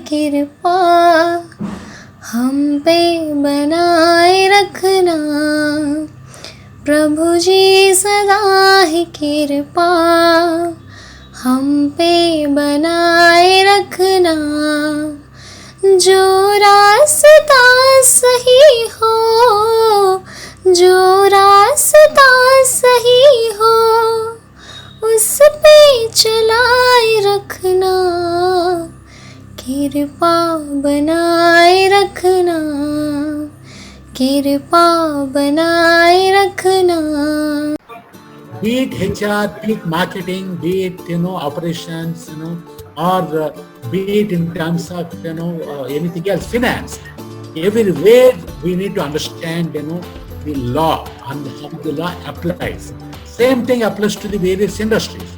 कृपा हम पे बनाए रखना, प्रभु जी सदा ही कृपा हम पे बनाए रखना। जो रास्ता सही हो, जो रास्ता सही हो, उस पे चलाए रखना, कृपा बनाए रखना, कृपा बनाए रखना। Be it HR, be it marketing, be it operations, or be it in terms of anything else, finance. Everywhere we need to understand the law and how the law applies. Same thing applies to the various industries.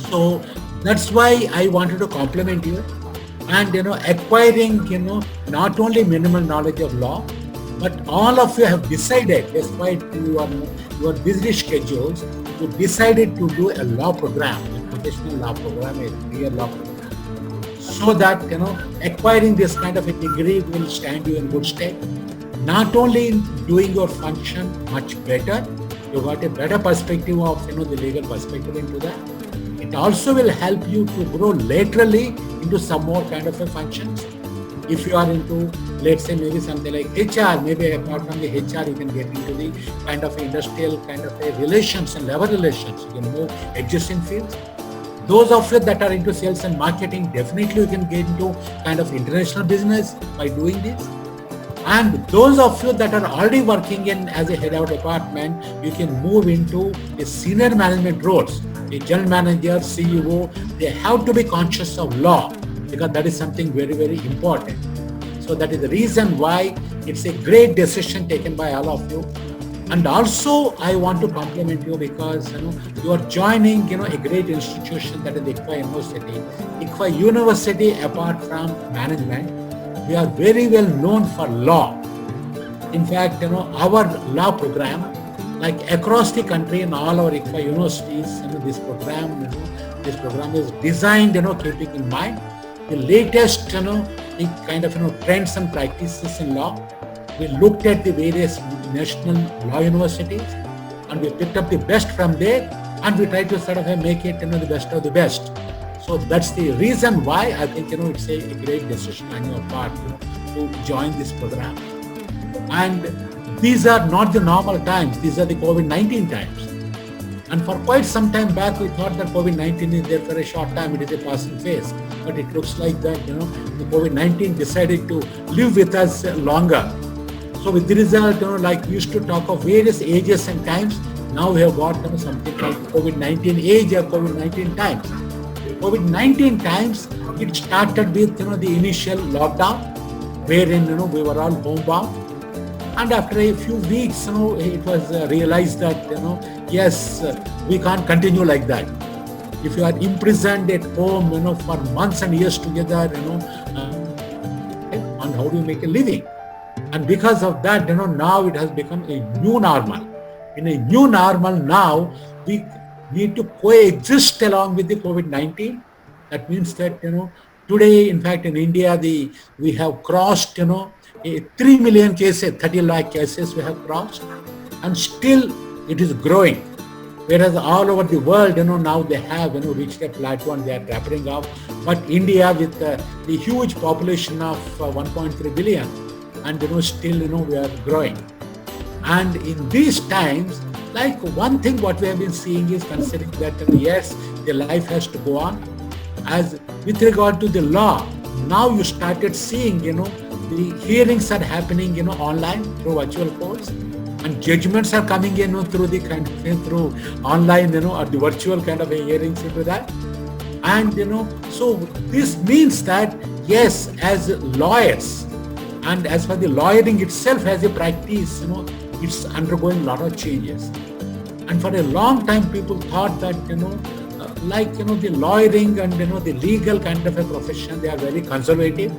So that's why I wanted to compliment you and acquiring not only minimal knowledge of law, but all of you have decided, despite your busy schedules, you decided to do a law program, a professional law program, a career law program, so that acquiring this kind of a degree will stand you in good stead. Not only in doing your function much better, you got a better perspective of the legal perspective into that. It also will help you to grow laterally into some more kind of a functions. If you are into, let's say, maybe something like HR, maybe apart from the HR, you can get into the kind of industrial kind of a relations and labor relations. You can move adjacent fields. Those of you that are into sales and marketing, definitely you can get into kind of international business by doing this. And those of you that are already working in as a head of department, you can move into a senior management roles. A general manager, CEO, they have to be conscious of law because that is something very, very important. So that is the reason why it's a great decision taken by all of you. And also I want to compliment you because you are joining a great institution, that is ICFA University. ICFA University, apart from management, we are very well known for law. In fact, our law program, like across the country in all our ICFA universities, this program is designed, keeping in mind the latest, the kind of trends and practices in law. We looked at the various national law universities and we picked up the best from there, and we tried to sort of make it the best of the best. So that's the reason why I think it's a great decision on your part to join this program. And these are not the normal times; these are the COVID-19 times. And for quite some time back, we thought that COVID-19 is there for a short time; it is a passing phase. But it looks like that the COVID-19 decided to live with us longer. So with the result, like we used to talk of various ages and times, now we have got something like COVID-19 age or COVID-19 times. COVID-19 times, it started with the initial lockdown, wherein we were all homebound, and after a few weeks, it was realized that yes, we can't continue like that. If you are imprisoned at home, for months and years together, and how do you make a living? And because of that, now it has become a new normal. In a new normal now, we need to coexist along with the COVID-19. That means that, today, in fact, in India, we have crossed, 3 million cases, 30 lakh cases we have crossed, and still it is growing. Whereas all over the world, now they have, reached a plateau and they are tapering off. But India, with the huge population of 1.3 billion, and still, we are growing. And in these times, like one thing what we have been seeing is considering that yes, the life has to go on. As with regard to the law, now you started seeing, the hearings are happening, online through virtual courts, and judgments are coming in through the kind of through online, or the virtual kind of hearings into that. And so this means that yes, as lawyers, and as for the lawyering itself as a practice, it's undergoing a lot of changes. And for a long time, people thought that, the lawyering and, the legal kind of a profession, they are very conservative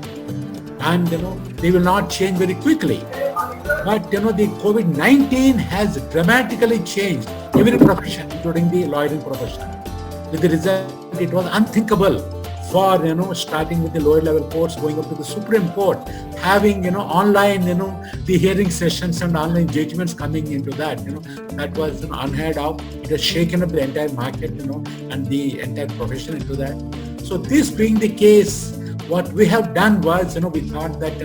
and, they will not change very quickly. But, the COVID-19 has dramatically changed every profession, including the lawyering profession. With the result, it was unthinkable for, starting with the lower level courts, going up to the Supreme Court, having, online, the hearing sessions and online judgments coming into that, that was unheard of. It has shaken up the entire market, and the entire profession into that. So this being the case, what we have done was, we thought that,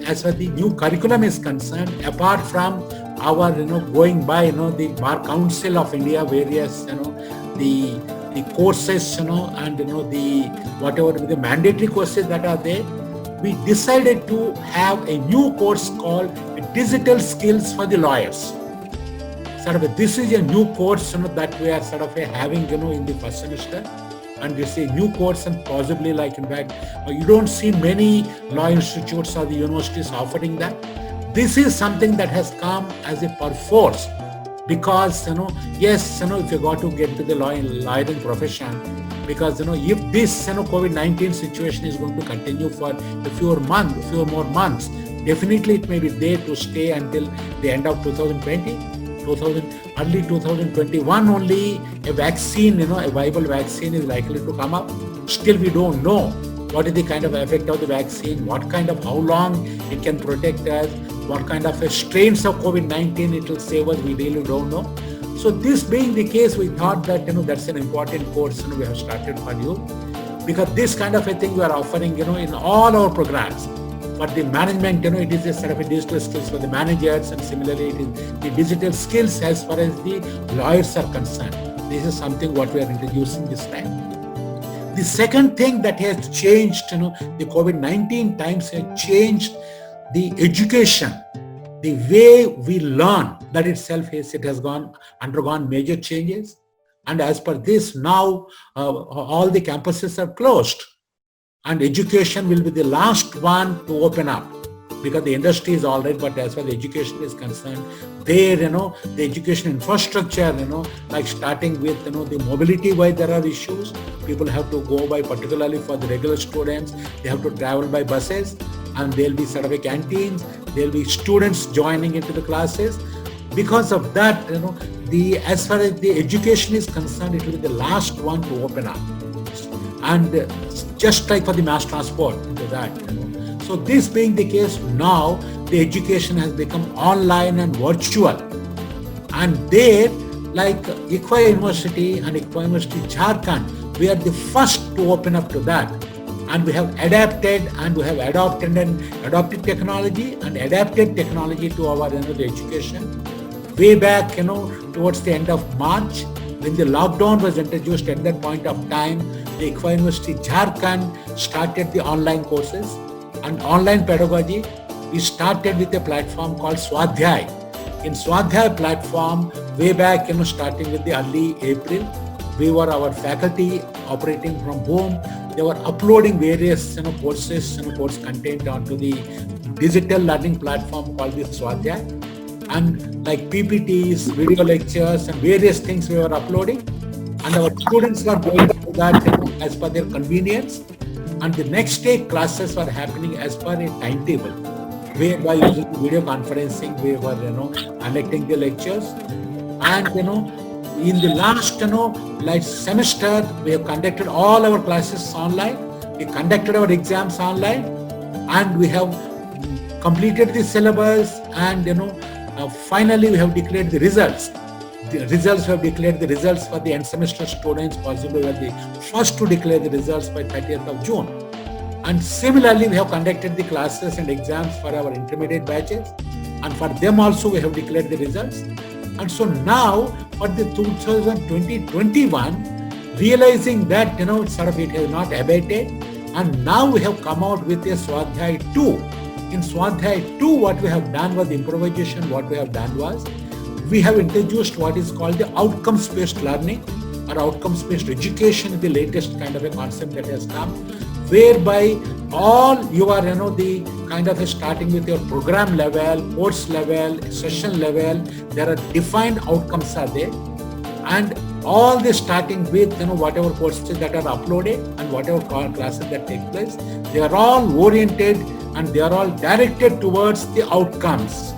as far as the new curriculum is concerned, apart from our, going by, the Bar Council of India, various, the courses, and, the whatever the mandatory courses that are there, we decided to have a new course called Digital Skills for the Lawyers. This is a new course, that we are having, in the first semester. And it's a new course, and possibly, like, in fact, you don't see many law institutes or the universities offering that. This is something that has come as a perforce, because, yes, if you got to get to the lawyering profession, because, if this, COVID-19 situation is going to continue for a few more months, definitely it may be there to stay until the end of 2020. Early 2021 only a vaccine, a viable vaccine is likely to come up. Still, we don't know what is the kind of effect of the vaccine, how long it can protect us, what kind of strains of COVID-19 it will save us, we really don't know. So this being the case, we thought that, that's an important course, we have started for you, because this kind of a thing we are offering, in all our programs. For the management, it is a digital skills for the managers, and similarly, it is the digital skills as far as the lawyers are concerned. This is something what we are introducing this time. The second thing that has changed, the COVID-19 times have changed the education, the way we learn. That itself it has undergone major changes. And as per this, now all the campuses are closed. And education will be the last one to open up, because the industry is all right, but as far as education is concerned, there, the education infrastructure, like starting with, the mobility wise, there are issues. People have to go by, particularly for the regular students, they have to travel by buses, and there'll be canteens, there'll be students joining into the classes. Because of that, as far as the education is concerned, it will be the last one to open up. And just like for the mass transport into that, So this being the case, now the education has become online and virtual. And there, like ICFA University and ICFA University Jharkhand, we are the first to open up to that. And we have adapted, and we have adopted technology and adapted technology to our the education. Way back, towards the end of March, when the lockdown was introduced, at that point of time, the ICFA University Jharkhand started the online courses and online pedagogy. We started with a platform called Swadhyay. In Swadhyay platform, way back, starting with the early April, we were our faculty operating from home. They were uploading various courses, course content onto the digital learning platform called the Swadhyay. And like PPTs, video lectures, and various things we were uploading. And our students were going through that as per their convenience. And the next day classes were happening as per a timetable, whereby using video conferencing, we were conducting the lectures. And in the last like semester, we have conducted all our classes online. We conducted our exams online, and we have completed the syllabus, and finally we have declared the results. We have declared the results for the end semester students. Possibly we are the first to declare the results by 30th of June. And similarly, we have conducted the classes and exams for our intermediate batches, and for them also we have declared the results. And so now for the 2020-21, realizing that it has not abated, and now we have come out with a Swadhyay 2. In Swadhyay 2, what we have done was improvisation. What we have done was, we have introduced what is called the outcomes-based learning, or outcomes-based education, the latest kind of a concept that has come, whereby all you are, the kind of starting with your program level, course level, session level, there are defined outcomes are there. And all the starting with, whatever courses that are uploaded and whatever classes that take place, they are all oriented and they are all directed towards the outcomes.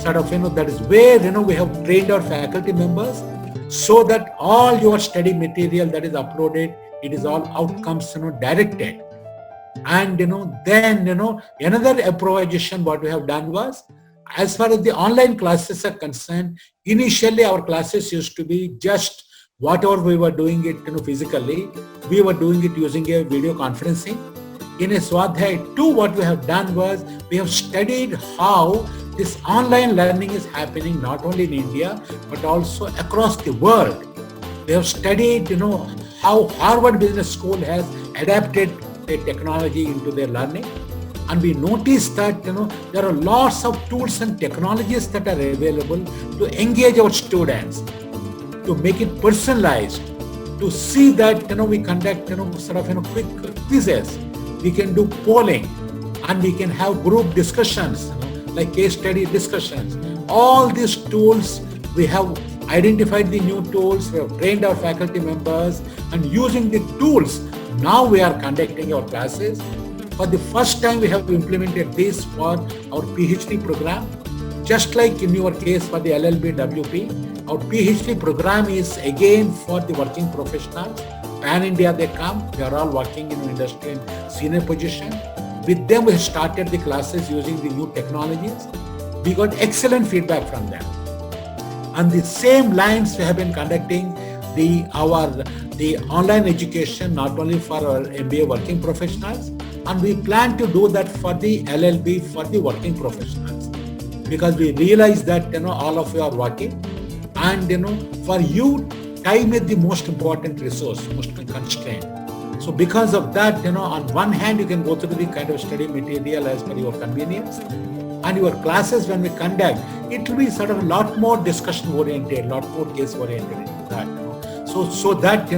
That is where, we have trained our faculty members so that all your study material that is uploaded It is all outcomes, directed. And then another improvisation what we have done was, as far as the online classes are concerned, initially our classes used to be just whatever we were doing it physically, we were doing it using a video conferencing. In a Swadhyay 2, what we have done was we have studied how this online learning is happening not only in India but also across the world. We have studied how Harvard Business School has adapted the technology into their learning, and we noticed that there are lots of tools and technologies that are available to engage our students, to make it personalized, to see that we conduct quick quizzes, we can do polling, and we can have group discussions like case study discussions. All these tools, we have identified the new tools, we have trained our faculty members, and using the tools, now we are conducting our classes. For the first time, we have implemented this for our PhD program. Just like in your case for the LLB WP, our PhD program is again for the working professionals. Pan India they come, they are all working in industry in senior position. With them, we started the classes using the new technologies. We got excellent feedback from them. On the same lines, we have been conducting the online education not only for our MBA working professionals, and we plan to do that for the LLB for the working professionals, because we realize that all of you are working, and for you, time is the most important resource, most constraint. So because of that, on one hand, you can go through the kind of study material as per your convenience, and your classes when we conduct, it will be sort of a lot more discussion oriented, lot more case oriented into that. So that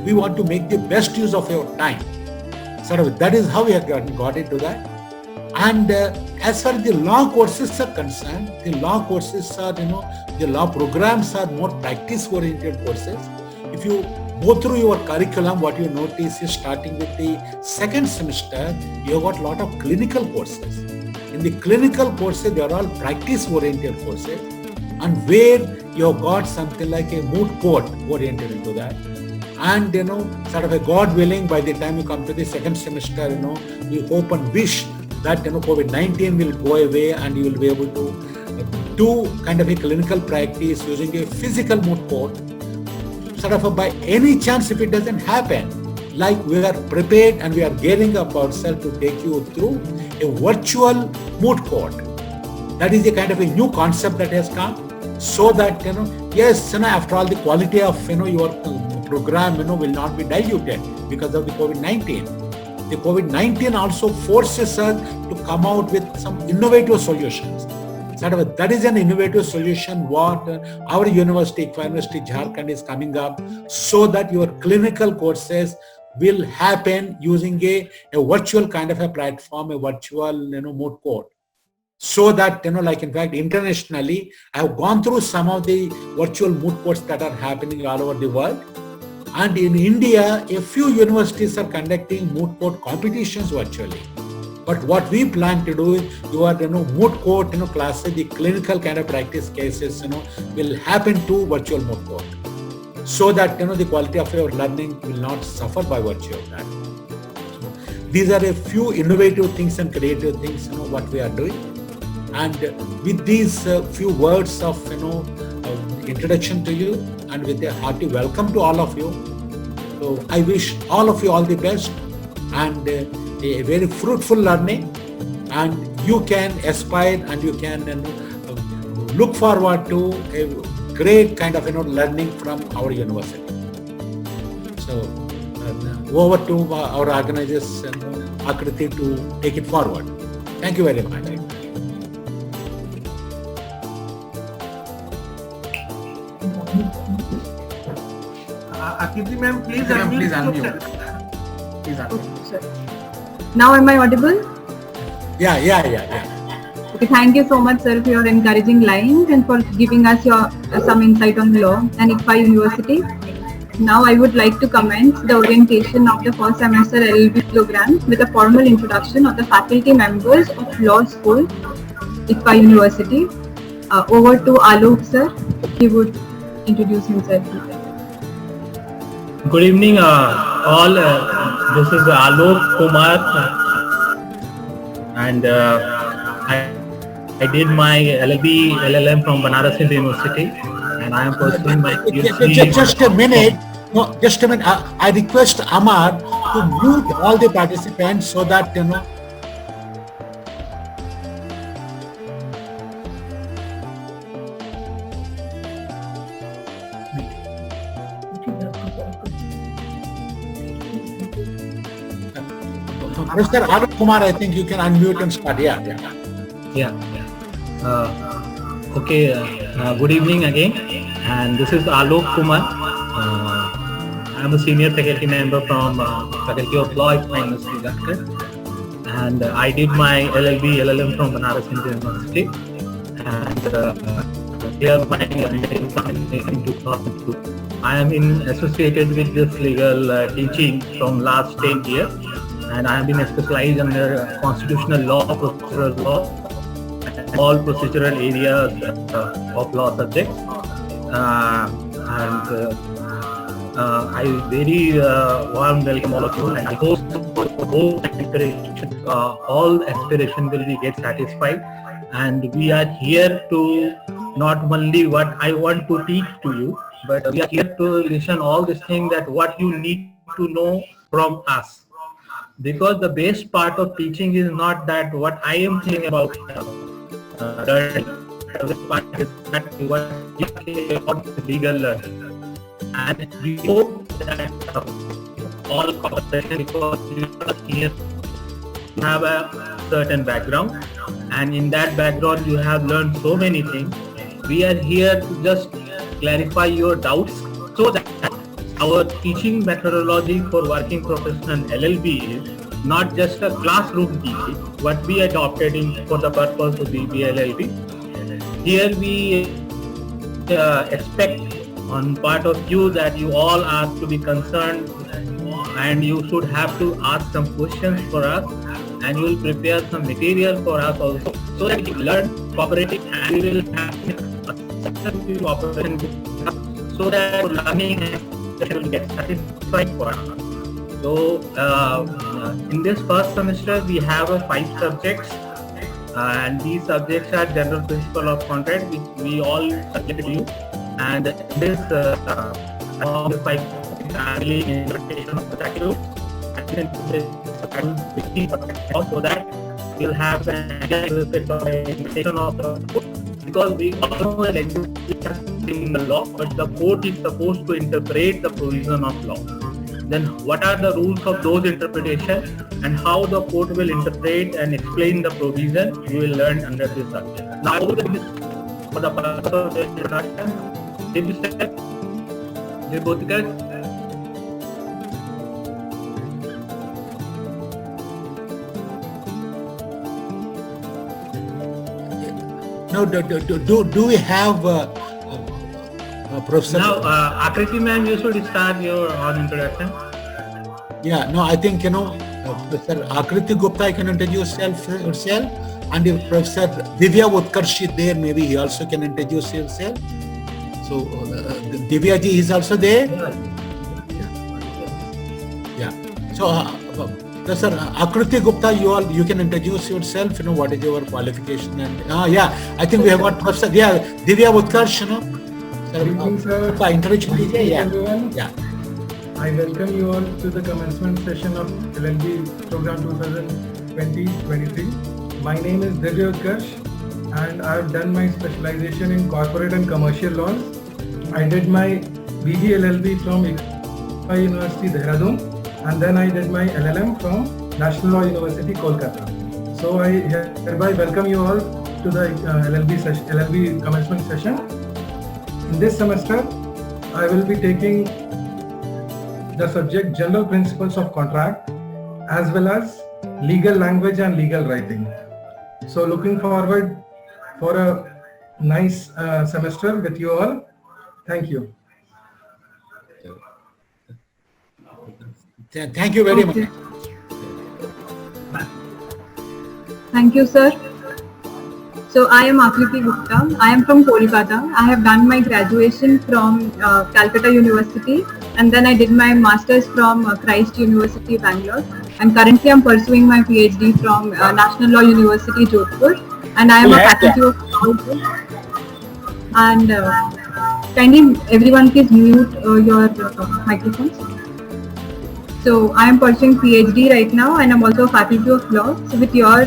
we want to make the best use of your time. Sort of that is how we have got into that. And as far as the law courses are concerned, the law courses are the law programs are more practice oriented courses. If you go through your curriculum, what you notice is starting with the second semester, you have got a lot of clinical courses. In the clinical courses, they are all practice-oriented courses, and where you have got something like a moot court oriented into that. And sort of a God willing, by the time you come to the second semester, we hope and wish that COVID-19 will go away and you will be able to do kind of a clinical practice using a physical moot court. Sort of by any chance, if it doesn't happen, like we are prepared and we are gearing up ourselves to take you through a virtual moot court. That is a kind of a new concept that has come, so that yes, after all, the quality of your program will not be diluted because of the COVID-19. The COVID-19 also forces us to come out with some innovative solutions. That is an innovative solution what our university, Equa University Jharkhand, is coming up, so that your clinical courses will happen using a virtual kind of a platform, a virtual moot court. So that like in fact internationally, I have gone through some of the virtual moot courts that are happening all over the world. And in India, a few universities are conducting moot court competitions virtually. But what we plan to do is your moot court classes, the clinical kind of practice cases will happen to virtual moot court, so that the quality of your learning will not suffer by virtue of that. So these are a few innovative things and creative things what we are doing. And with these few words of introduction to you, and with a hearty welcome to all of you, so I wish all of you all the best and a very fruitful learning, and you can aspire and you can look forward to a great kind of learning from our university. So over to our organizers, Akriti, to take it forward. Thank you very much. Akriti ma'am, please unmute. Please unmute. Now am I audible? Yeah. Okay, thank you so much, sir, for your encouraging lines and for giving us your some insight on law and Equa University. Now I would like to commence the orientation of the first semester LLB program with a formal introduction of the faculty members of Law School, Equa University. Over to Alok sir. He would introduce himself. Good evening, all. This is Alok Kumar, and I did my LLB LLM from Banaras Hindu University, and I am pursuing my PhD. Just a minute. No, just a minute. I request Amar to mute all the participants so that Mr. Alok Kumar, I think you can unmute and start. Yeah. Okay. Good evening again, and this is Alok Kumar. I am a senior faculty member from Faculty of Law at University, Jharkhand, and I did my LLB LLM from Banaras Hindu University, and here my in 2002. I am associated with this legal teaching from last 10 years, and I have been specialized under constitutional law, procedural law, and all procedural areas of law subjects. I very warm welcome all of you, and I hope all aspiration will be get satisfied. And we are here to not only what I want to teach to you, but we are here to listen all these things that what you need to know from us. Because the best part of teaching is not that what I am thinking about learning. The part is that what you think about legal learning. And we hope that all cooperation, because you are here, you have a certain background, and in that background you have learned so many things. We are here to just clarify your doubts so that our teaching methodology for working professional LLB is not just a classroom teaching, what we adopted for the purpose of BBLLB. Here we expect on part of you that you all are to be concerned, and you should have to ask some questions for us, and you will prepare some material for us also, so that we learn cooperating and we will have a successful cooperation so that learning will get satisfied for us. So in this first semester we have 5 subjects, and these subjects are general principle of contract, which we all subjected to you. And this all the 5 family interpretation of the statute, also that we'll have an interpretation of the court, because we all know the legislation in the law, but the court is supposed to interpret the provision of law. Then what are the rules of those interpretations, and how the court will interpret and explain the provision, we will learn under this subject. Now for the purpose of the introduction, No, do we have Professor? Now, Akriti ma'am, you should start your own introduction. Yeah, no, I think Professor Akriti Gupta, you can introduce yourself, and if Professor Divya Utkarsh is there, maybe he also can introduce himself. So Divya ji is also there. Yeah. So Professor Akriti Gupta, you can introduce yourself. What is your qualification? And I think we have got Professor Divya Utkarsh. Good evening, sir. Introduction. Everyone. Yeah. I welcome you all to the commencement session of LLB program 2020-23. My name is Divya Utkarsh, and I have done my specialization in corporate and commercial laws. I did my BG LLB from ICFA University, Dehradun, and then I did my LLM from National Law University, Kolkata. So I hereby welcome you all to the LLB commencement session. In this semester, I will be taking the subject General Principles of Contract, as well as legal language and legal writing. So looking forward for a nice semester with you all. Thank you. Thank you very much. Thank you, sir. So I am Akriti Gupta. I am from Kolkata. I have done my graduation from Calcutta University, and then I did my master's from Christ University, Bangalore, and currently I'm pursuing my PhD from National Law University, Jodhpur, and I am a faculty of law. And kindly everyone please mute your microphones. So I am pursuing PhD right now, and I'm also a faculty of law. So with your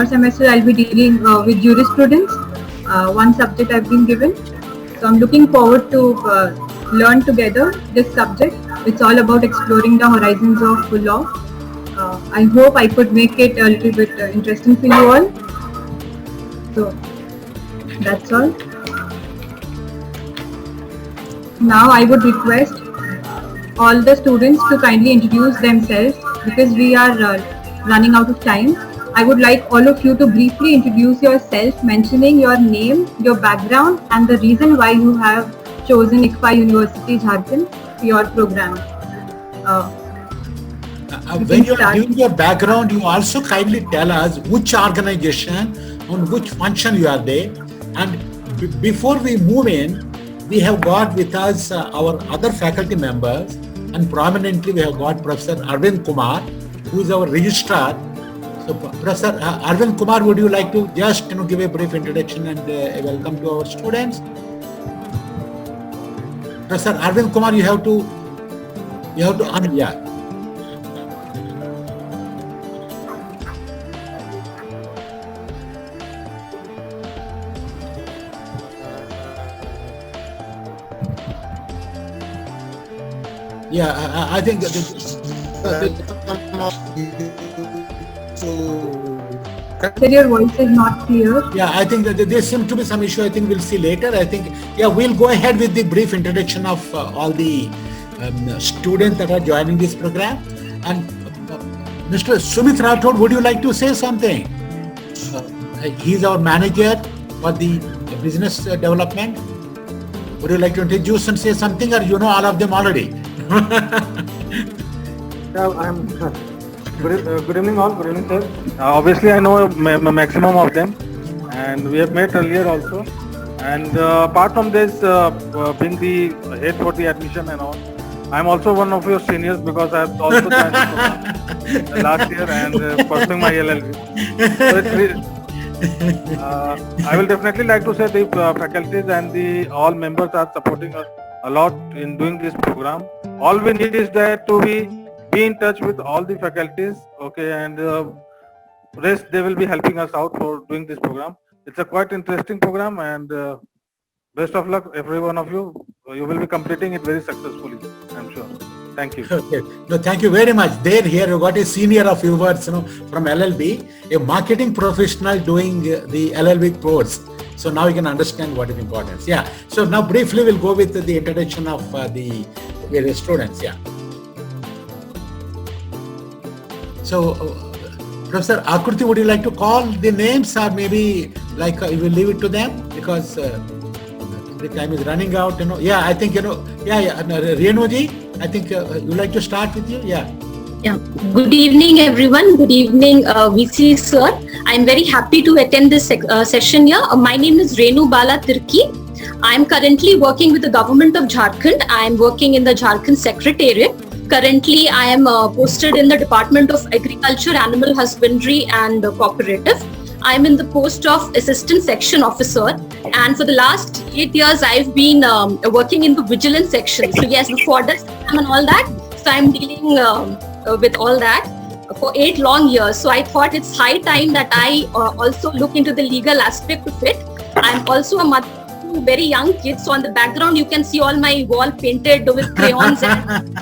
semester, I'll be dealing with jurisprudence, one subject I've been given. So I'm looking forward to learn together this subject. It's all about exploring the horizons of law. I hope I could make it a little bit interesting for you all. So that's all. Now I would request all the students to kindly introduce themselves because we are running out of time. I would like all of you to briefly introduce yourself, mentioning your name, your background, and the reason why you have chosen ICFA University, Jharkhand for your program. When you are giving your background, you also kindly tell us which organization, on which function you are there. And before we move in, we have got with us our other faculty members, and prominently we have got Professor Arvind Kumar, who is our registrar. So Professor Arvind Kumar, would you like to just give a brief introduction and welcome to our students? Professor Arvind Kumar, you have to yeah. Yeah, I think Sir, your voice is not clear. Yeah, I think that there seems to be some issue. I think we'll see later. I think, yeah, we'll go ahead with the brief introduction of all the students that are joining this program. And Mr. Sumit Rathod, would you like to say something? He's our manager for the business development. Would you like to introduce and say something, or you know all of them already? Good evening all, good evening sir. Obviously I know maximum of them, and we have met earlier also. And apart from this, being the head for the admission and all, I am also one of your seniors because I have also joined the program last year and pursuing my LLB. So I will definitely like to say the faculties and the all members are supporting us a lot in doing this program. All we need is that to be in touch with all the faculties, okay, and rest they will be helping us out for doing this program. It's a quite interesting program, and best of luck every one of you. You will be completing it very successfully, I'm sure. Thank you. Okay. No, thank you very much. There, here you got a senior of yours, from LLB, a marketing professional doing the LLB course. So now you can understand what is important. Yeah. So now briefly we'll go with the introduction of the various students. Yeah. So Professor Akruti, would you like to call the names, or maybe like you will leave it to them because the time is running out? Yeah, I think Renuji, I think you'd like to start with you. Yeah. Yeah. Good evening, everyone. Good evening, VC sir. I'm very happy to attend this session here. My name is Renu Bala Tirki. I'm currently working with the government of Jharkhand. I'm working in the Jharkhand Secretariat. Currently, I am posted in the Department of Agriculture, Animal Husbandry and Cooperative. I'm in the post of Assistant Section Officer, and for the last 8 years, I've been working in the Vigilance Section. So yes, the fodder and all that. So I'm dealing with all that for 8 long years. So I thought it's high time that I also look into the legal aspect of it. I'm also a mother to very young kids. So on the background, you can see all my wall painted with crayons and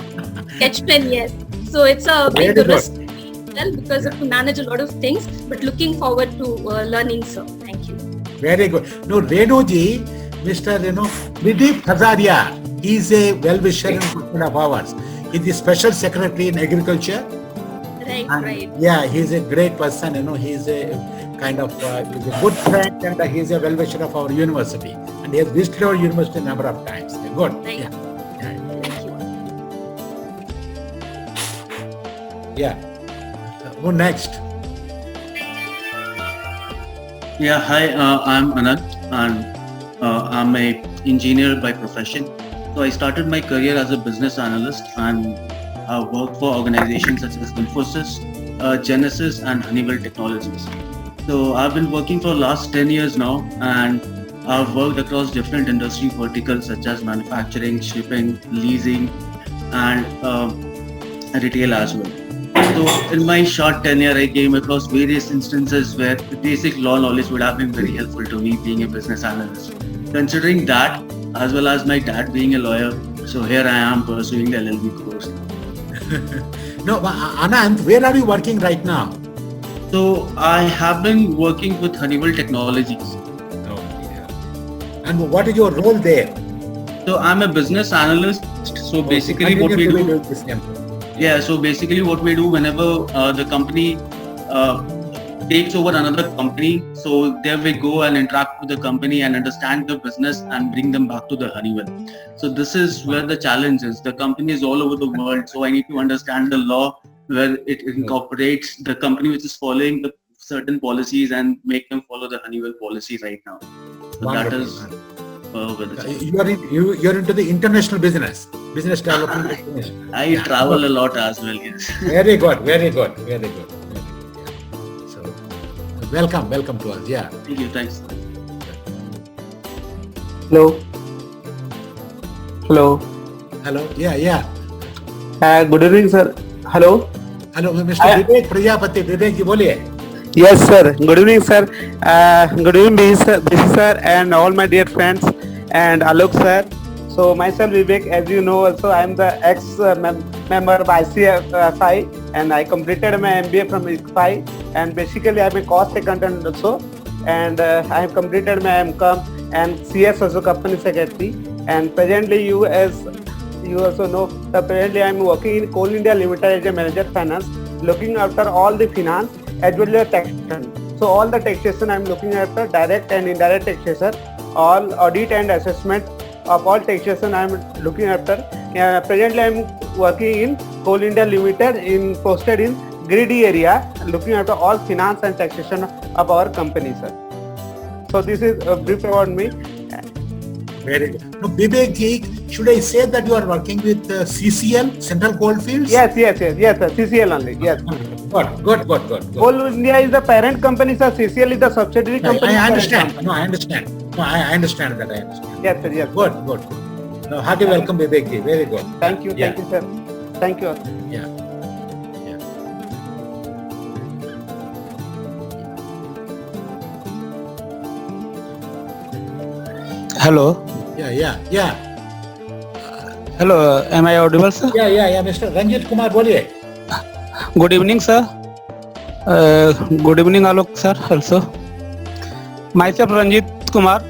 sketch pen. Yes. So it's a big risk because of to manage a lot of things, but looking forward to learning, sir. Thank you. Very good. No, Renuji, Mr. Pradeep Khazaria, he's a well-wisher and friend of ours. He's the Special Secretary in Agriculture. Right, and right. Yeah, he's a great person. He's a kind of he's a good friend, and he's a well-wisher of our university. And he has visited our university a number of times. Good. Right. Yeah. Thank you. Yeah. Who next? Yeah, hi, I'm Anand, and I'm a engineer by profession, So I started my career as a business analyst and worked for organizations such as Infosys, Genesys and Honeywell Technologies. So I've been working for the last 10 years now, and I've worked across different industry verticals such as manufacturing, shipping, leasing and retail as well. So in my short tenure, I came across various instances where the basic law knowledge would have been very helpful to me being a business analyst. Considering that, as well as my dad being a lawyer, so here I am pursuing the LLB course. No, Anand, where are you working right now? So I have been working with Honeywell Technologies. Oh, yeah. And what is your role there? So I'm a business analyst. So basically what we do, so basically what we do whenever the company takes over another company, so there we go and interact with the company and understand the business and bring them back to the Honeywell. So this is where the challenge is. The company is all over the world, so I need to understand the law where it incorporates the company which is following the certain policies and make them follow the Honeywell policy right now. So that is where the challenge. You're into the international business development. I travel a lot as well, yes. Very good. So, welcome to us. Yeah. Thank you, thanks. Hello. Yeah. Good evening, sir. Hello. Mr. Vivek Prajapati. Vivek ji, boliye. Yes, sir. Good evening, sir. Good evening, Bishi sir, and all my dear friends, and Alok sir. So myself, Vivek, as you know, also I am the ex-member of ICFI, and I completed my MBA from ICFI, and basically I am a cost accountant also, and I have completed my MCOM and CS also company secretary, and presently you also know that presently I am working in Coal India Limited as a manager finance, looking after all the finance as well as taxation. So all the taxation I am looking after, direct and indirect taxation, all audit and assessment of all taxation I am looking after. Presently I am working in Coal India Limited posted in Greedy area, looking after all finance and taxation of our company, sir. So this is a brief about me. Very good. Now, Vivek ji, should I say that you are working with CCL, Central Coalfields? Yes, sir. CCL only. Yes. Good. Coal India is the parent company, sir. CCL is the subsidiary company. I understand. I understand that. Yes, sir. Yes. Good. Now, hearty welcome, Vivek ji. Very good. Thank you, sir. Thank you. Yeah. Hello. Yeah. Hello. Am I audible, sir? Yeah. Mr. Ranjit Kumar, boliye. Good evening, sir. Good evening, Alok, sir. Also, myself Ranjit Kumar,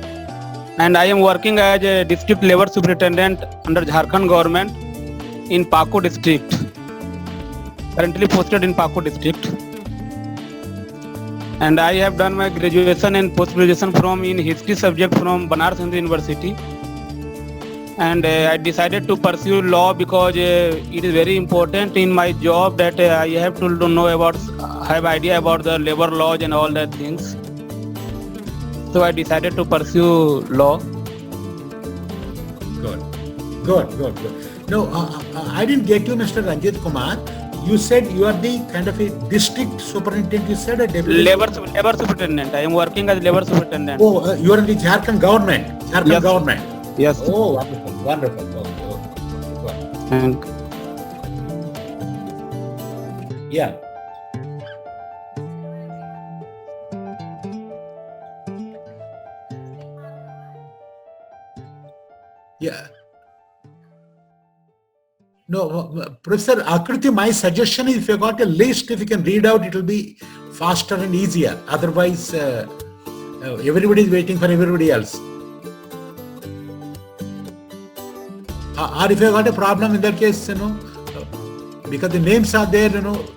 and I am working as a district labor superintendent under Jharkhand government in Pakur district. Currently posted in Pakur district. And I have done my graduation and post-graduation in history subject from Banaras Hindu University. And I decided to pursue law because it is very important in my job that I have to have idea about the labor laws and all that things. So I decided to pursue law. Good. No, I didn't get you, Mr. Ranjit Kumar. You said you are the kind of a district superintendent. You said a deputy labor superintendent. I am working as labor superintendent. Oh, you are in the Jharkhand government. Yes. Government. Yes. Oh, wonderful. And yeah. No, Professor Akriti, my suggestion is if you got a list, if you can read out, it will be faster and easier. Otherwise, everybody is waiting for everybody else. Or if you got a problem in that case, because the names are there, would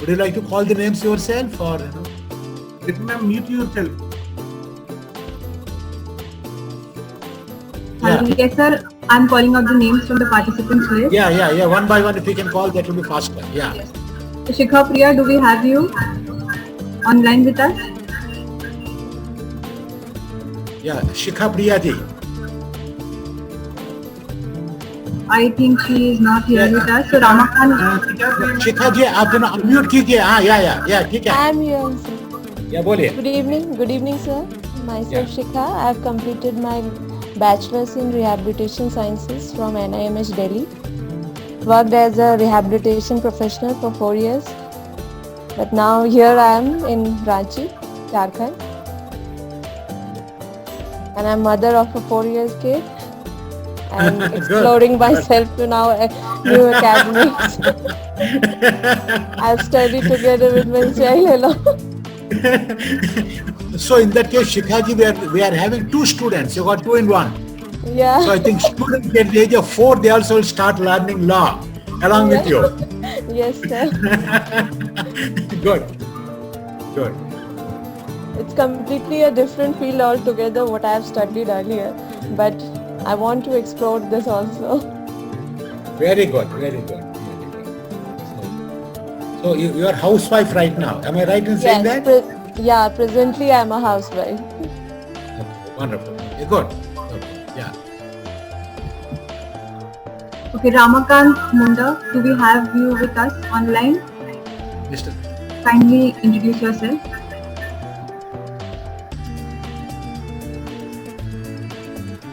you like to call the names yourself or, Let me mute yourself. Yes, sir. I'm calling out the names from the participants list. Yeah. One by one, if you can call, that will be faster. Yeah. Yes. Shikha Priya, do we have you online with us? Yeah, Shikha Priya ji. I think she is not here with us. So Ramakant, शिखा जी आप दोनों unmute कीजिए. हाँ या ठीक है. I am here, sir. या बोलिए. Good evening, sir. Myself Shikha. I have completed my bachelor's in rehabilitation sciences from NIMH Delhi. Worked as a rehabilitation professional for 4 years. But now here I am in Ranchi, Jharkhand. And I'm mother of a 4 years kid. And exploring myself to now new academies. I've studied together with my child alone. So in that case, Shikha ji, we are having 2 students. You got 2 in 1. Yeah. So I think students at the age of 4, they also will start learning law along with you. Yes, sir. Good. It's completely a different field altogether what I have studied earlier. But I want to explore this also. Very good. So you are housewife right now. Am I right in saying that? Yeah, presently I am a housewife. Okay, wonderful. Good. Yeah. okay, Ramakant Munda, do we have you with us online? Mr. Kindly introduce yourself.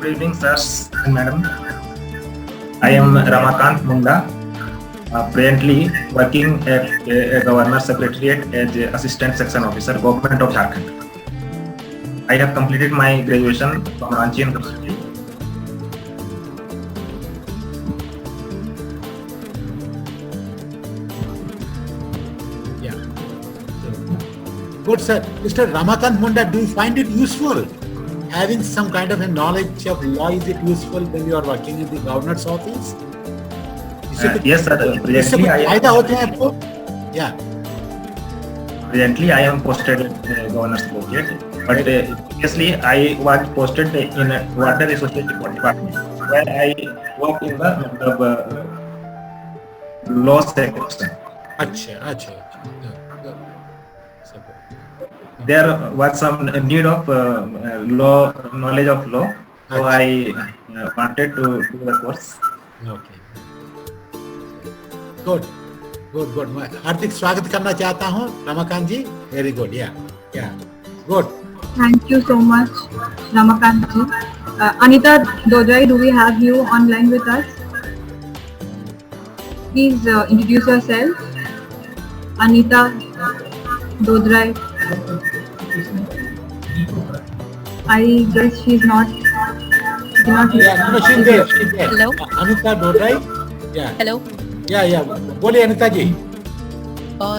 Good evening, sirs and madam. I am Ramakant Munda, presently working at a Governor Secretariat as a Assistant Section Officer, Government of Jharkhand. I have completed my graduation from Ranchi University. Yeah. Good, sir. Mr. Ramakant Munda, do you find it useful? Having some kind of a knowledge of law, is it useful when you are working in the governor's office? Yes, sir. Presently, I am posted at Governor's Secretariat, but previously I was posted in Water Resources Department, where I work in the law section. Acha. There was some need of knowledge of law, so I wanted to do the course. Okay. Good. मैं हार्दिक स्वागत करना चाहता हूँ रमाकांत जी. Very good. Yeah. Good. Thank you so much, Ramakant ji. Anita Dodrai, do we have you online with us? Please introduce yourself. Anita Dodrai. I guess she's not. Yeah, no, she's there. Hello. Anita Dodrai. Yeah. Hello. Yeah. बोलिए अनिता जी.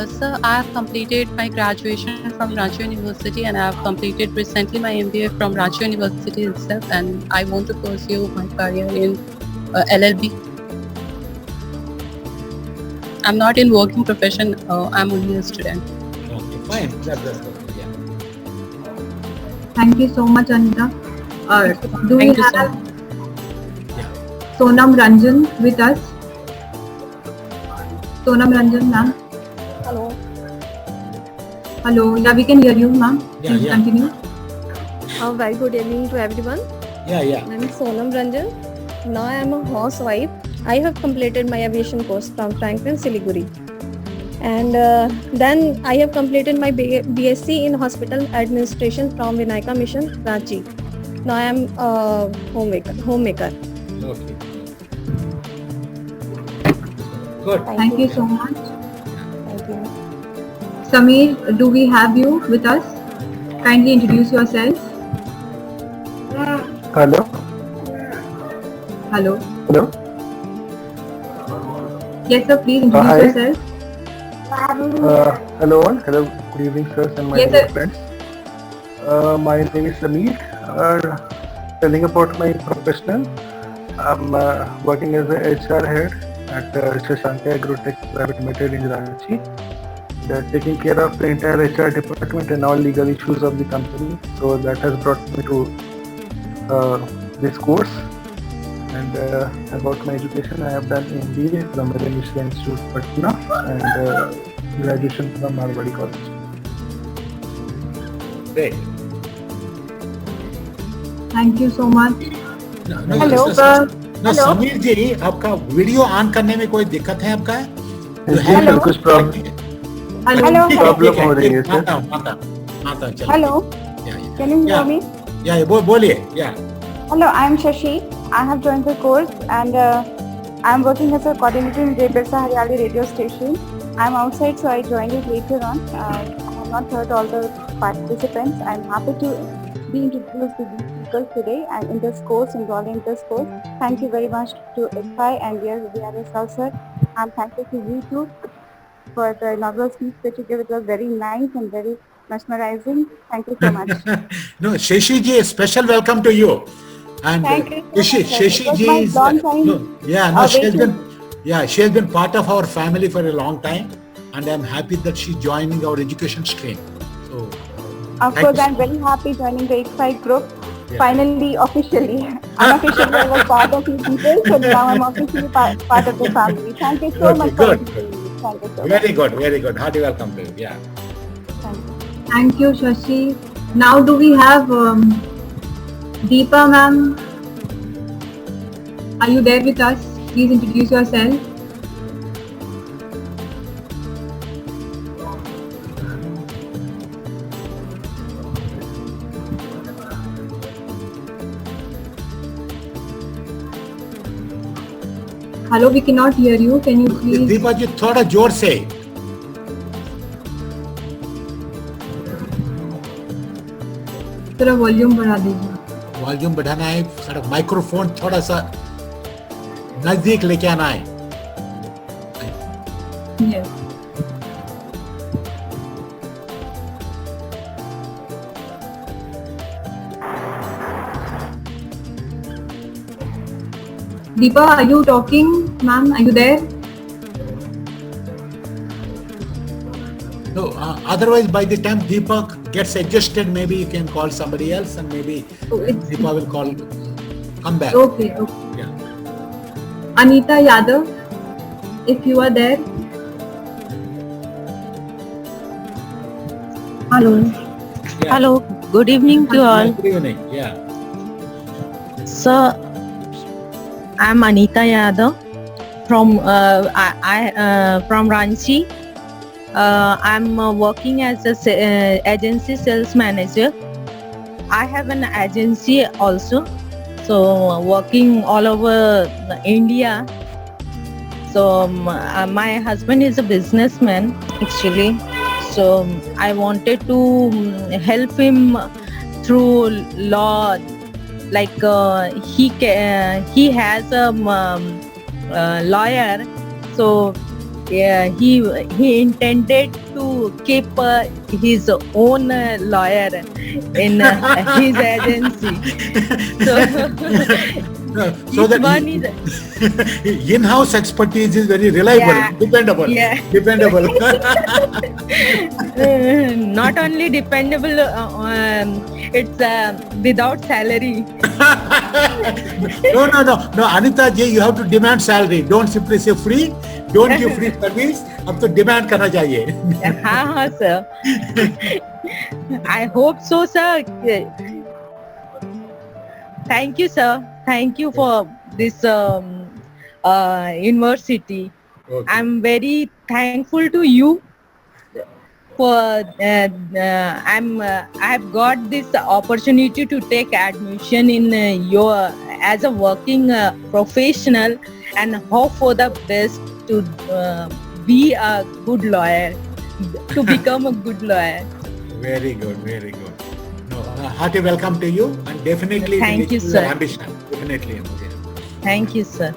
Sir, I have completed my graduation from Ranchi University and I have completed recently my MBA from Ranchi University itself, and I want to pursue my career in LLB. I'm not in working profession. I'm only a student. Okay, fine. That's good. Yeah. Thank you so much, Anita. Do we Thank you, have Yeah. Sonam Ranjan with us? Sonam Ranjan, ma'am. Hello. Yeah, we can hear you, ma'am. Please continue. Very good evening to everyone. Yeah. I am Sonam Ranjan. Now I am a housewife. I have completed my aviation course from Franklin, Siliguri. And then I have completed my BSc in Hospital Administration from Vinayaka Mission, Ranchi. Now I am a homemaker. Okay. Good. Thank you so much. Thank you. Sameer, do we have you with us? Kindly introduce yourself. Hello. Yes, sir. Please introduce yourself. Hello all. Hello. Good evening, sirs and my Yes, dear sir. friends. My name is Sameer. Telling about my profession, I'm working as a HR head at Shashanka Agrotech Private Limited in Ranchi. They're taking care of the entire HR department and all legal issues of the company. So that has brought me to this course. And about my education, I have done MBA from Indian Mission Institute, Patna, and graduation from Marwadi College. Great. Thank you so much. No, Hello, sir. ना समीर जी, आपका video on करने में कोई दिक्कत है आपका? Hello, कुछ problem हो रही है सर। माता चलो। Hello, can you hear me? बोलिए। Hello, I am Shashi. I have joined the course and I am working as a coordinator in Birsa Haryali radio station. I am outside, so I joined it later on. I have not heard all the participants. I am happy to be introduced to these people today and in this course, enrolling in this course. Thank you very much to FI and VRSL sir. I am thankful to you too for the inaugural speech that you gave. It was very nice and very mesmerizing. Thank you so much. No, Shashi ji, a special welcome to you. And Thank you so much, sir. Shashi It was ji my is long time she has been part of our family for a long time, and I'm happy that she's joining our education stream. So, of course, I'm very happy joining the X5 group. Yeah. Finally, officially. Unofficially, I was part of you people, so now I'm officially part of the family. Thank you so much. Good. Thank you so much. Very good. Hearty welcome to you. Yeah. Thank you, Shashi. Now do we have Deepa ma'am? Are you there with us? Please introduce yourself. Hello, we cannot hear you. Can you please? Deepa जी थोड़ा जोर से। थोड़ा volume बढ़ा दीजिए। Volume बढ़ाना है, सारा microphone थोड़ा सा नजदीक लेके आना है। Yes. Deepa, are you talking, ma'am? Are you there? No, otherwise by the time Deepak gets adjusted, maybe you can call somebody else, and maybe Deepa will come back. Okay. Yeah. Anita Yadav, if you are there. Hello. Yeah. Hello. Good evening to all. Good evening. Yeah. Sir, I'm Anita Yadav from from Ranchi. I'm working as a agency sales manager. I have an agency also, so working all over India. So my husband is a businessman actually. So I wanted to help him through law. Like he has a lawyer, so he intended to keep his own lawyer in his agency. So that in-house expertise is very reliable, dependable. Not only dependable, it's without salary. No, Anita ji, you have to demand salary. Don't simply say free. Don't give free service. अब तो demand करना चाहिए. हाँ sir. I hope so, sir. Thank you, sir. Thank you for this university. Okay. I'm very thankful to you for I've got this opportunity to take admission in your as a working professional, and hope for the best to be a good lawyer, to become a good lawyer. Very good. No, hearty welcome to you, and definitely Thank you, your sir. ambition. Definitely. Okay. Thank you, sir.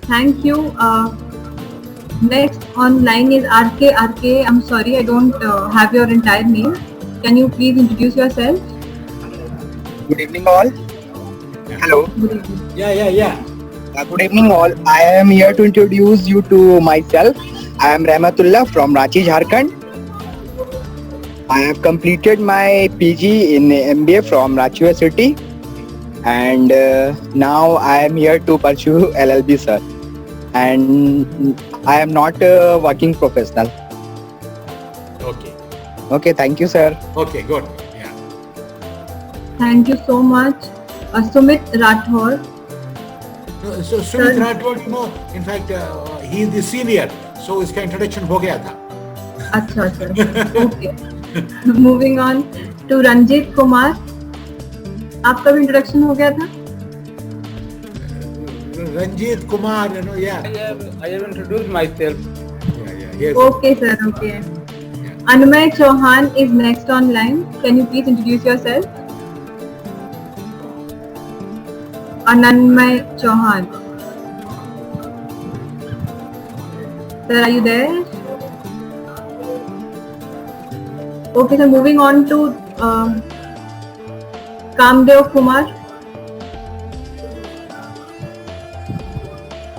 Thank you. Next online is RK. RK, I'm sorry, I don't have your entire name. Can you please introduce yourself? Good evening all. Hello. Good evening. Yeah. Good evening all. I am here to introduce you to myself. I am Rahmatullah from Ranchi, Jharkhand. I have completed my PG in MBA from Ranchi University, and now I am here to pursue LLB, sir. And I am not a working professional. Okay, thank you, sir. Okay, good. Yeah. Thank you so much. Sumit Rathore. So Sumit Rathore, in fact, he is the senior, so इसका introduction हो गया था. अच्छा. Okay. Moving on to Ranjit Kumar. आपका भी introduction हो गया था? Ranjit Kumar, yeah. I have introduced myself. Yes. Okay, sir. Okay. Anmay Chauhan is next online. Can you please introduce yourself? Anmay Chauhan. Sir, are you there? Okay, so moving on to Kamdev Kumar.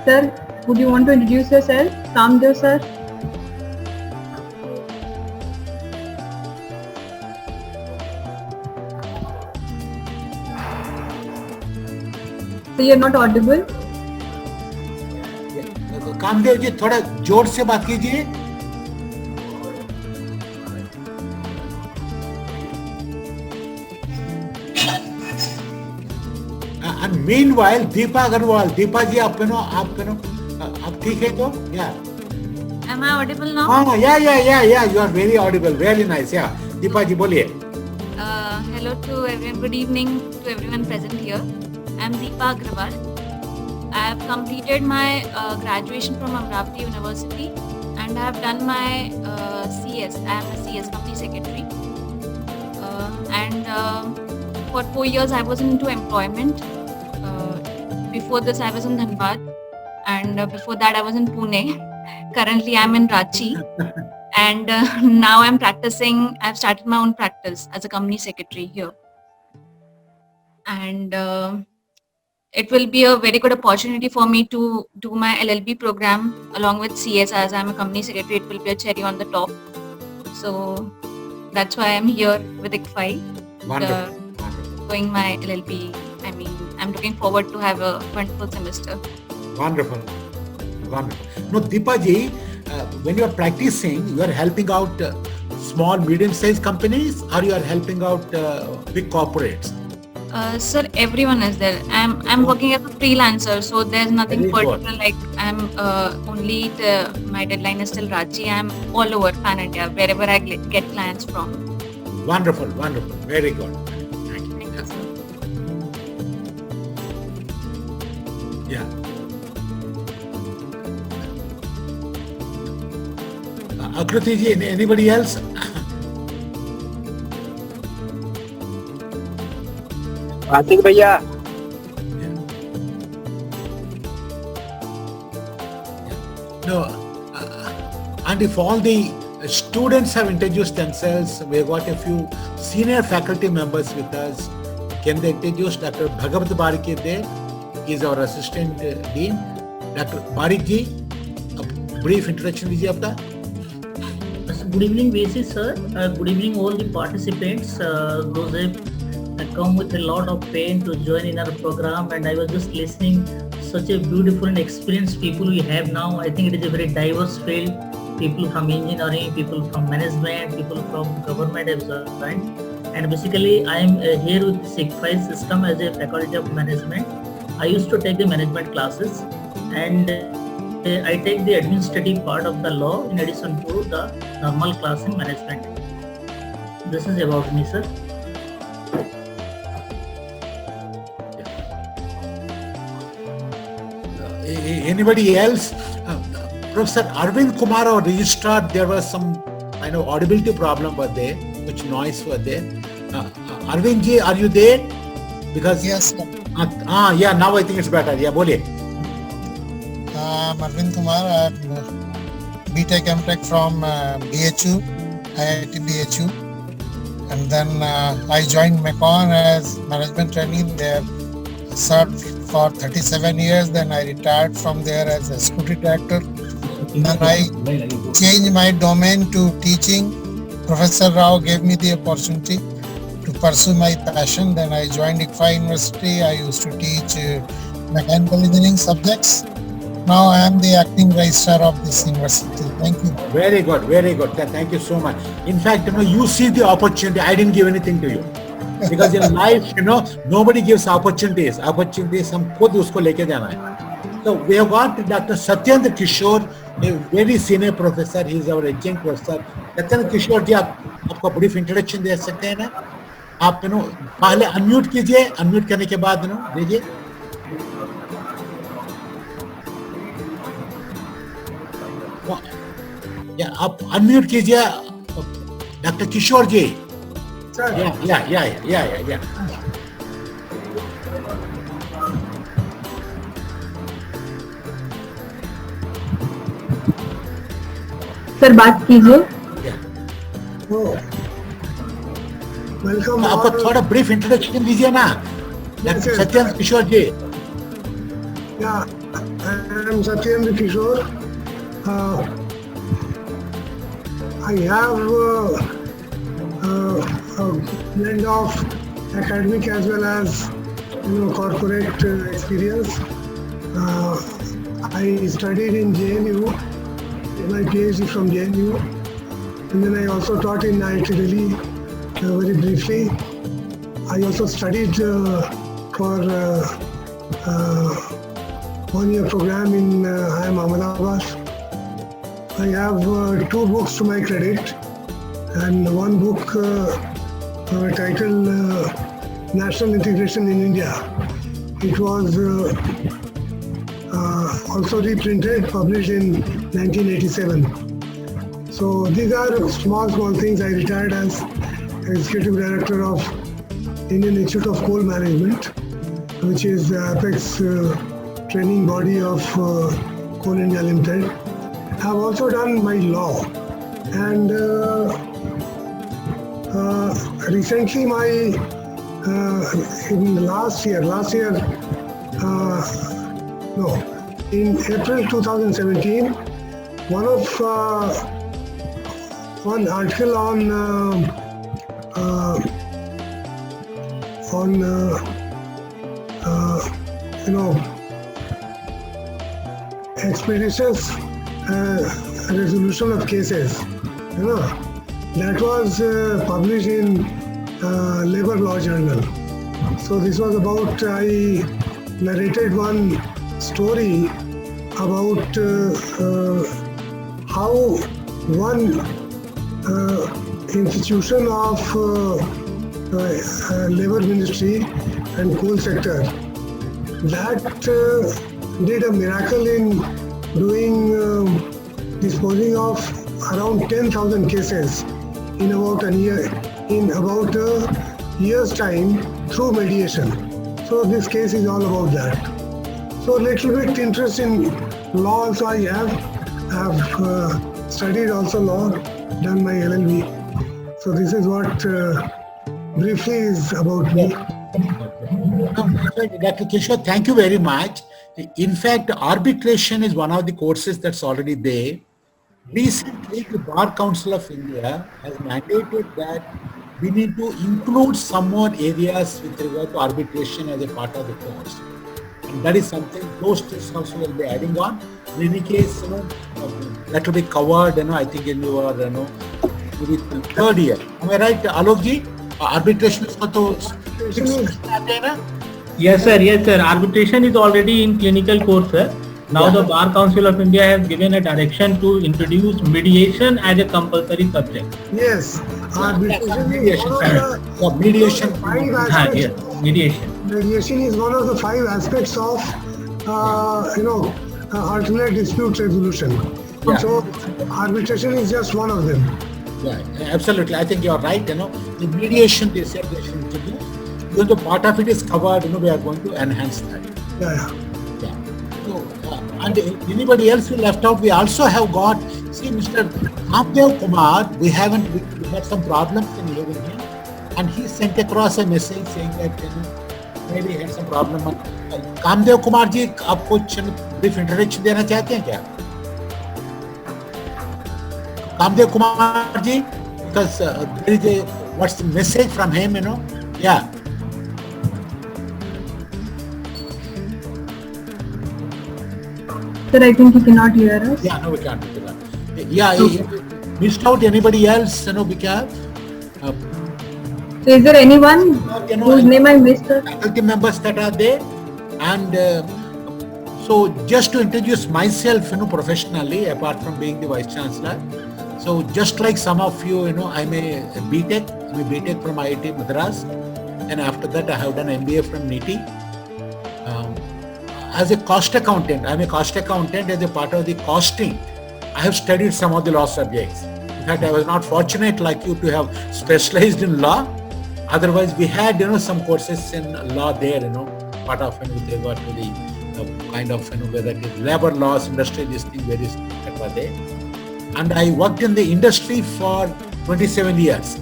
Sir, would you want to introduce yourself? Kamdev sir. So you're not audible. Kamadeva जी थोड़ा जोर से बात कीजिए. And meanwhile, Deepa Agarwal, Deepa ji, आप ठीक है तो? Yeah. Am I audible now? Yeah. You are very audible. Very nice. Yeah. Deepa ji, बोलिए. Hello to everyone. Good evening to everyone present here. I am Deepa Agarwal. I have completed my graduation from Amravati University and I have done my CS. I am a CS company secretary. And for 4 years I was into employment. Before this I was in Dhanbad and before that I was in Pune. Currently I am in Ranchi. And now I'm practicing. I've started my own practice as a company secretary here. And it will be a very good opportunity for me to do my LLB program along with CS. As I'm a company secretary, it will be a cherry on the top. So that's why I'm here with ICFI, doing my LLB. I mean, I'm looking forward to have a wonderful semester. Wonderful. No, Deepa ji, when you are practicing, you are helping out small, medium-sized companies, or you are helping out big corporates? Sir, everyone is there. I'm working as a freelancer, so there's nothing Very good. particular. Like I'm only my deadline is still Ranchi. I'm all over Pan India, wherever I get clients from. Wonderful. Very good. Thank you, sir. Yeah. Akruti ji, anybody else? Atiq भैया. No, and if all the students have introduced themselves, we've got a few senior faculty members with us. Can they introduce Dr. Bhagavat Barik there? He is our assistant dean. Dr. Barik ji, a brief introduction दीजिए आपका. Good evening, VC sir. Good evening, all the participants. Those have come with a lot of pain to join in our program, and I was just listening. Such a beautiful and experienced people we have now. I think it is a very diverse field. People from engineering, people from management, people from government have joined. And basically, I am here with the ICFI system as a faculty of management. I used to take the management classes, and I take the administrative part of the law in addition to the normal class in management. This is about me, sir. Anybody else? Professor Arvind Kumar, our registrar, there was some audibility problem were there, which noise were there. Arvind ji, are you there? Because yes, sir. Yeah, now I think it's better. Yeah, boliye. I'm Arvind Kumar. I'm BTech MTech from BHU, IIT BHU, and then I joined Macon as management trainee there. Served for 37 years. Then I retired from there as a security director. Then I changed my domain to teaching. Professor Rao gave me the opportunity to pursue my passion. Then I joined ICFI University. I used to teach mechanical engineering subjects. Now I am the acting registrar of this university. Thank you. Very good. Thank you so much. In fact, you see the opportunity. I didn't give anything to you. Because in life, nobody gives opportunities. Opportunities हम खुद उसको लेके जाना है. So we have got Dr. Satyendra Kishore, a very senior professor. He is our adjunct professor. Satyendra Kishore जी, आपको brief introduction दे सकते हैं ना? आप पहले unmute कीजिए. Unmute करने के बाद दीजिए. या आप unmute कीजिए, Dr. Kishore जी. Yeah. सर बात कीजिए. वेलकम. आपको थोड़ा ब्रीफ इंट्रोडक्शन दीजिए ना, सत्येंद्र किशोर जी. Yeah, I am Satyendra Kishore. I have a blend of academic as well as corporate experience. I studied in JNU, my PhD from JNU, and then I also taught in IIT Delhi very briefly. I also studied for 1 year program in IIM Ahmedabad. I have 2 books to my credit, and one book titled National Integration in India. It was also reprinted, published in 1987. So these are small things. I retired as Executive Director of Indian Institute of Coal Management, which is the apex training body of Coal India Limited. I have also done my law, and recently in April 2017, one article on expeditious resolution of cases, that was published in Labor Law Journal. So this was about, I narrated one story about how one institution of labor ministry and coal sector that did a miracle in disposing of around 10,000 cases in about a year's time through mediation. So this case is all about that. So little bit interest in law also I have. I have studied also law, done my LLB. So this is what briefly is about me. Dr. Kishore, thank you very much. In fact, arbitration is one of the courses that's already there. Recently, the Bar Council of India has mandated that we need to include some more areas with regard to arbitration as a part of the course. And that is something those tests also will be adding on. In any case, that will be covered, I think in your, maybe 3rd year. Am I right, Alok ji? Arbitration is Yes, sir. Arbitration is already in clinical course, sir. Now the Bar Council of India has given a direction to introduce mediation as a compulsory subject. Yes, arbitration mediation. Mediation is one of the 5 aspects of alternate dispute resolution. Yeah. So arbitration is just one of them. Yeah, absolutely. I think you are right. The mediation they said they should introduce. Even though part of it is covered, we are going to enhance that. Yeah. So, and anybody else we left out, we also have got, see, Mr. Kamdev Kumar, we had some problems in hearing him, and he sent across a message saying that maybe he had some problem. Kamdev Kumar ji, आप कुछ brief introduction देना चाहते हैं क्या? Kamdev Kumar ji, because there is a what's the message from him, yeah. Sir, I think he cannot hear us. Yeah, no, we can't do that. Yeah, missed out anybody else, we can. So is there anyone whose name I missed? Faculty members that are there, and so just to introduce myself, professionally, apart from being the Vice Chancellor. So just like some of you, I'm a BTech from IIT Madras, and after that I have done MBA from NITI. As a cost accountant, I'm a cost accountant. As a part of the costing, I have studied some of the law subjects. In fact, I was not fortunate like you to have specialized in law. Otherwise, we had, some courses in law there, part of, with regard to the kind of, whether it is labor laws, industry, this thing, various things that were there. And I worked in the industry for 27 years,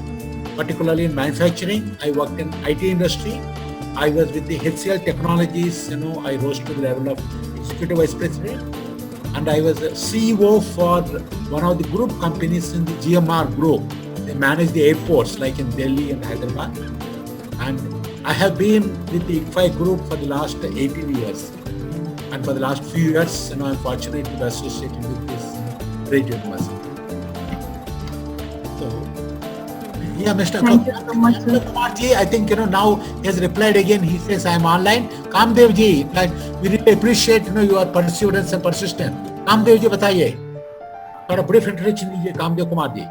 particularly in manufacturing. I worked in IT industry. I was with the HCL Technologies, I rose to the level of Executive Vice President. And I was a CEO for one of the group companies in the GMR group. They manage the airports like in Delhi and Hyderabad. And I have been with the ICFI group for the last 18 years. And for the last few years, I'm fortunate to be associated with this great university. So, yeah, Mr. Thank you so much, sir. Kumarji, I think, now he has replied again. He says, I'm online. Kamdev ji, in fact, we really appreciate, your perseverance and persistence. Kamdev ji, bataiye. For a brief introduction, Kamdev Kumar ji.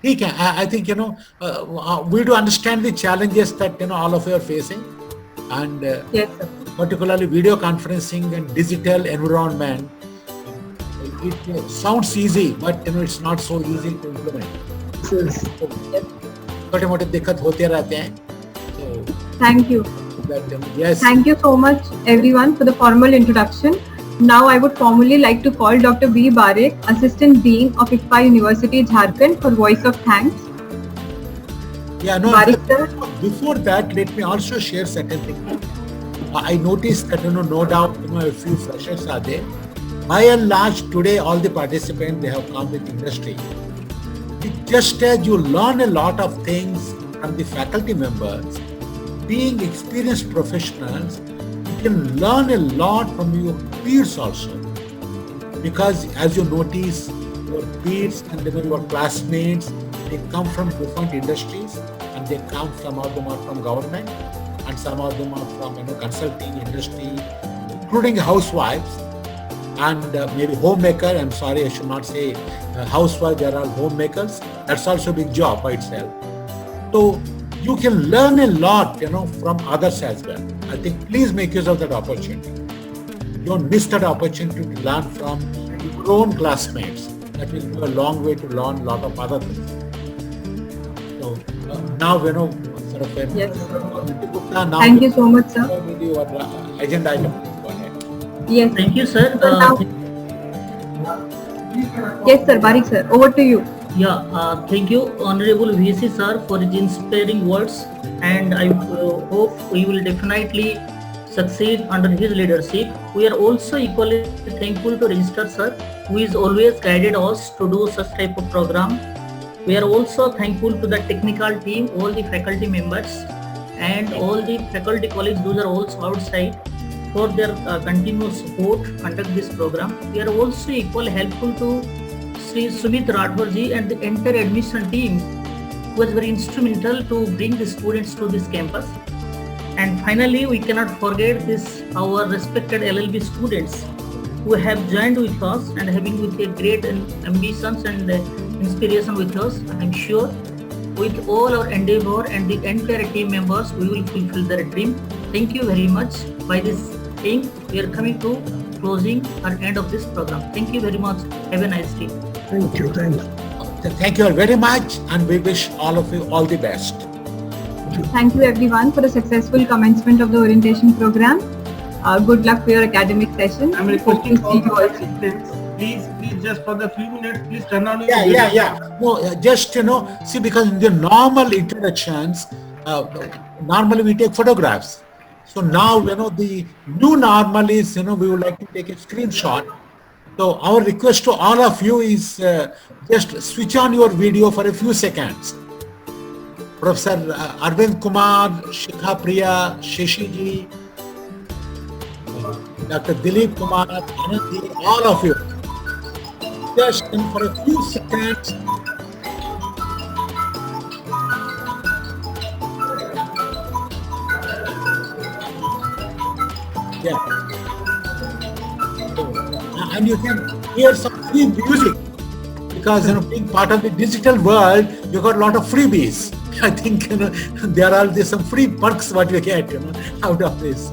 I think, we do understand the challenges that, all of you are facing. And yes, sir. Particularly video conferencing and digital environment, it sounds easy, but it's not so easy to implement. छोटे-मोटे दिक्कत होते रहते हैं. Thank you. Yes. Thank you so much, everyone, for the formal introduction. Now I would formally like to call Dr. B. Barik, Assistant Dean of ICFI University, Jharkhand, for voice of thanks. Yeah, no. Barik, sir. Before that, let me also share certain things. I noticed that, no doubt, a few freshers are there. By and large, today, all the participants, they have come with industry. Just as you learn a lot of things from the faculty members, being experienced professionals, you can learn a lot from your peers also. Because as you notice, your peers and your classmates, they come from different industries, and they come, some of them are from government, and some of them are from consulting industry, including housewives and maybe homemaker. I'm sorry, I should not say housewife, there are homemakers. That's also a big job by itself. So you can learn a lot, from others as well. I think please make use of that opportunity. Don't miss that opportunity to learn from your own classmates. That will go a long way to learn a lot of other things. So now, sort of, yes. Now Thank you so much, sir. Your agenda item. Go ahead. Yes. Thank you, sir. Yes, sir. Barik, sir. Over to you. Yeah, thank you, Honorable VC sir, for his inspiring words, and I hope we will definitely succeed under his leadership. We are also equally thankful to Register sir, who is always guided us to do such type of program. We are also thankful to the technical team, all the faculty members, and all the faculty colleagues those are also outside for their continuous support to conduct this program. We are also equally helpful to Sri Sumit Rathore ji and the entire admission team, who was very instrumental to bring the students to this campus. And finally, we cannot forget this our respected LLB students who have joined with us and having with a great ambitions and inspiration with us. I'm sure with all our endeavor and the entire team members, we will fulfill their dream. Thank you very much. By this thing, we are coming to closing or end of this program. Thank you very much. Have a nice day. Thank you. Thank you all very much, and we wish all of you all the best. Thank you, everyone, for the successful commencement of the orientation program. Good luck for your academic session. I'm requesting all the participants, please, just for the few minutes, please turn on your video. Yeah. No, just, see, because in the normal introductions, normally we take photographs. So now, the new normal is, we would like to take a screenshot. So our request to all of you is just switch on your video for a few seconds. Professor Arvind Kumar, Shikha Priya, Shashi ji, Dr. Dilip Kumar, Anandi, all of you. Just for a few seconds. Yeah. And you can hear some free music because being part of the digital world, you got a lot of freebies. I think there are some free perks what you get out of this.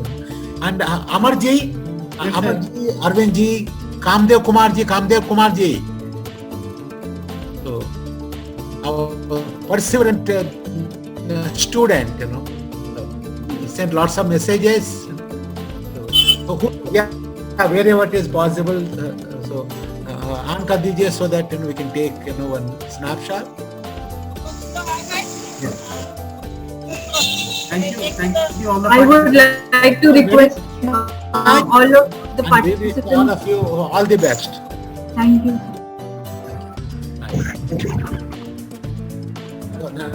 And Amarji, Arvind ji, Kamdev Kumar ji. So our perseverant student, he sent lots of messages. So wherever it is possible, so on kar dijiye so that we can take one snapshot. Thank you all the I would like to request all of the participants. All of you, all the best. Thank you.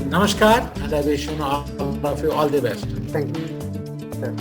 Namaskar, and I wish all of you all the best. Thank you. Sir.